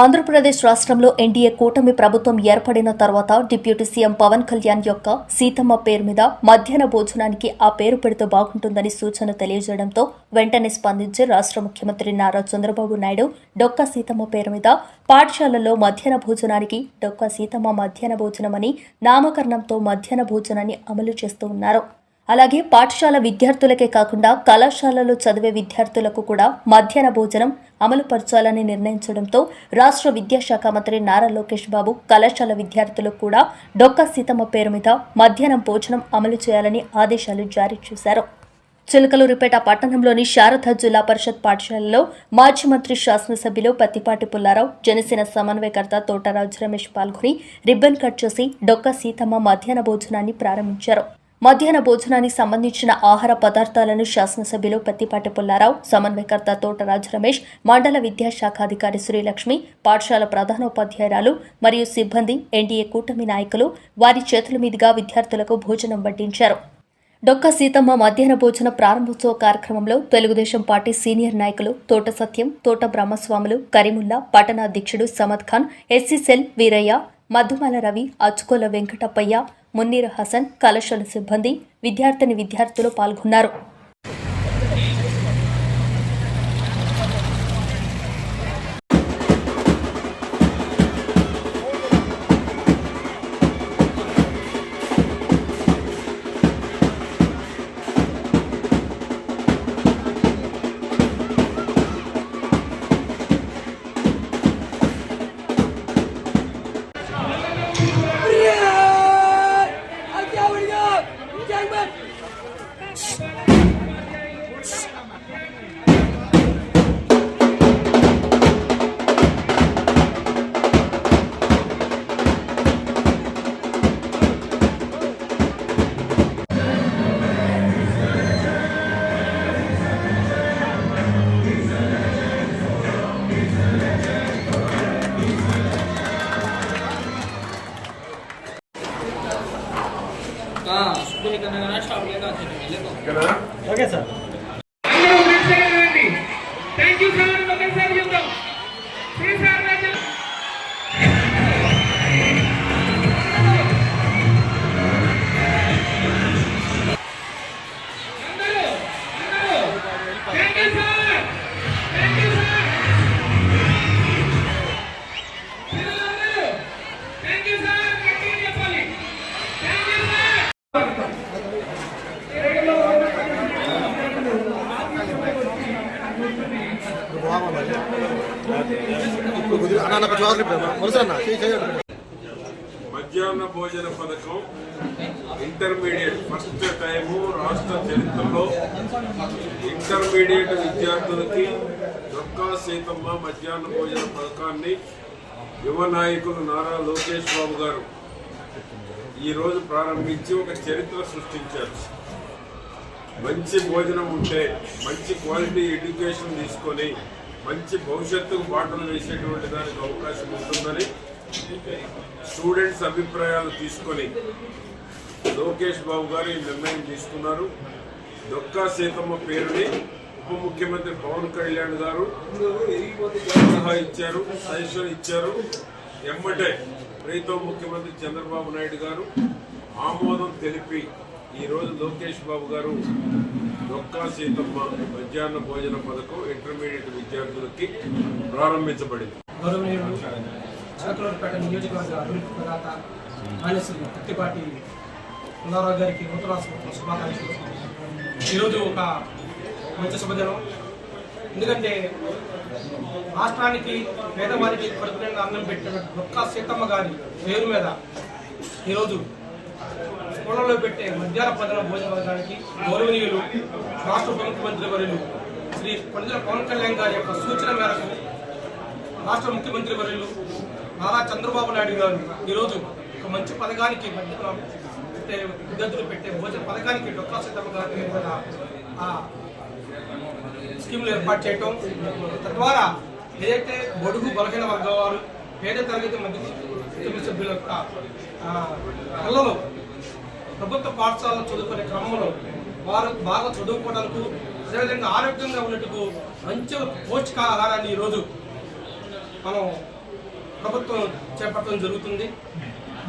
ఆంధ్రప్రదేశ్ రాష్ట్రంలో ఎన్డీఏ కూటమి ప్రభుత్వం ఏర్పడిన తర్వాత డిప్యూటీ సీఎం పవన్ కళ్యాణ్ యొక్క సీతమ్మ పేరు మీద మధ్యాహ్న భోజనానికి ఆ పేరు పెడితే బాగుంటుందని సూచన తెలియజేయడంతో వెంటనే స్పందించి రాష్ట్ర ముఖ్యమంత్రి నారా చంద్రబాబు నాయుడు డొక్కా సీతమ్మ పేరు మీద పాఠశాలల్లో మధ్యాహ్న భోజనానికి డొక్కా సీతమ్మ మధ్యాహ్న భోజనమని నామకరణంతో మధ్యాహ్న భోజనాన్ని అమలు చేస్తూ ఉన్నారు. అలాగే పాఠశాల విద్యార్థులకే కాకుండా కళాశాలలో చదివే విద్యార్థులకు కూడా మధ్యాహ్న భోజనం అమలు పరచాలని నిర్ణయించడంతో రాష్ట్ర విద్యాశాఖ మంత్రి నారా లోకేష్ బాబు కళాశాల విద్యార్థులకు కూడా డొక్కా సీతమ్మ పేరు మీద మధ్యాహ్నం భోజనం అమలు చేయాలని ఆదేశాలు జారీ చేశారు. చిలకలూరిపేట పట్టణంలోని శారదా జిల్లా పరిషత్ పాఠశాలలో మాజీ మంత్రి శాసనసభ్యులు పత్తిపాటి పుల్లారావు, జనసేన సమన్వయకర్త తోటరాజు రమేష్ పాల్గొని రిబ్బన్ కట్ చేసి డొక్కా సీతమ్మ మధ్యాహ్న భోజనాన్ని ప్రారంభించారు. మధ్యాహ్న భోజనానికి సంబంధించిన ఆహార పదార్థాలను శాసనసభ్యులు పత్తిపాటి పుల్లారావు, సమన్వయకర్త తోటరాజు రమేష్, మండల విద్యాశాఖాధికారి శ్రీలక్ష్మి, పాఠశాల ప్రధానోపాధ్యాయురాలు మరియు సిబ్బంది, ఎన్డీఏ కూటమి నాయకులు వారి చేతుల మీదుగా విద్యార్థులకు భోజనం వడ్డించారు. డొక్కా సీతమ్మ మధ్యాహ్న భోజన ప్రారంభోత్సవ కార్యక్రమంలో తెలుగుదేశం పార్టీ సీనియర్ నాయకులు తోట సత్యం, తోట బ్రహ్మస్వాములు, కరీముల్లా, పట్టణ అధ్యక్షుడు సమద్ ఖాన్, ఎస్సీ సెల్ వీరయ్య, మధుమల రవి, అచ్చుకోల వెంకటప్పయ్య, మున్నీర్ హసన్, కళాశాల సిబ్బంది, విద్యార్థులు పాల్గొన్నారు. Okay sir. Thank you sir. ఒకసారి చెప్తాం. మధ్యాహ్న భోజన పథకం ఇంటర్మీడియట్ ఫస్ట్ టైము రాష్ట్ర చరిత్రలో ఇంటర్మీడియట్ విద్యార్థులకి డొక్కా సీతమ్మ మధ్యాహ్న భోజన పథకాన్ని యువ నాయకులు నారా లోకేష్ బాబు గారు ఈరోజు ప్రారంభించి ఒక చరిత్ర సృష్టించారు. మంచి భోజనం ఉంటే మంచి క్వాలిటీ ఎడ్యుకేషన్ తీసుకొని మంచి భవిష్యత్తుకు బాటలు వేసేటువంటి దానికి అవకాశం ఉంటుందని స్టూడెంట్స్ అభిప్రాయాలు తీసుకొని లోకేష్ బాబు గారు ఈ నిర్ణయం తీసుకున్నారు. డొక్కా సీతమ్మ పేరుని ఉప ముఖ్యమంత్రి పవన్ కళ్యాణ్ గారు సలహా ఇచ్చారు, సజెషన్ ఇచ్చారు. ఎమ్మటే ప్రీతం ముఖ్యమంత్రి చంద్రబాబు నాయుడు గారు ఆమోదం తెలిపి ఈరోజు లోకేష్ బాబు గారు డొక్కా సీతమ్మ మధ్యాహ్న భోజన పథకం ఇంటర్మీడియట్ విద్యార్థులకి ప్రారంభించబడింది. చిలకలూరిపేట నియోజకవర్గ అభివృద్ధి ప్రదాత మానేశ్వరి పత్తిపాటి పుల్లారావు గారికి నూతన శుభాకాంక్షలు. ఈరోజు ఒక మంచి శుభదినం. ఎందుకంటే రాష్ట్రానికి పేదవారికి కడుపునిండా అన్నం పెట్టిన డొక్కా సీతమ్మ గారి పేరు మీద ఈరోజు స్కూళ్ళలో పెట్టే మధ్యాహ్న భోజన పథకానికి గౌరవనీయులు రాష్ట్ర ఉప ముఖ్యమంత్రి వర్యులు శ్రీ కొణిదెల పవన్ కళ్యాణ్ గారి యొక్క సూచన మేరకు రాష్ట్ర ముఖ్యమంత్రి వర్యులు నారా చంద్రబాబు నాయుడు గారు ఈరోజు ఒక మంచి పథకానికి విద్యార్థులు పెట్టే భోజన పథకానికి డొక్కా సీతమ్మ గారి మీద ఆ స్కీములు ఏర్పాటు చేయటం, తద్వారా ఏదైతే బడుగు బలహీన వర్గం వారు పేద తరగతి మధ్య సభ్యుల యొక్క పిల్లలు ప్రభుత్వ పాఠశాలలో చదువుకునే క్రమంలో వారు బాగా చదువుకోవడానికి, అదేవిధంగా ఆరోగ్యంగా ఉన్నట్టుకు మంచి పౌష్టికాహారాన్ని ఈరోజు మనం ప్రభుత్వం చేపట్టడం జరుగుతుంది.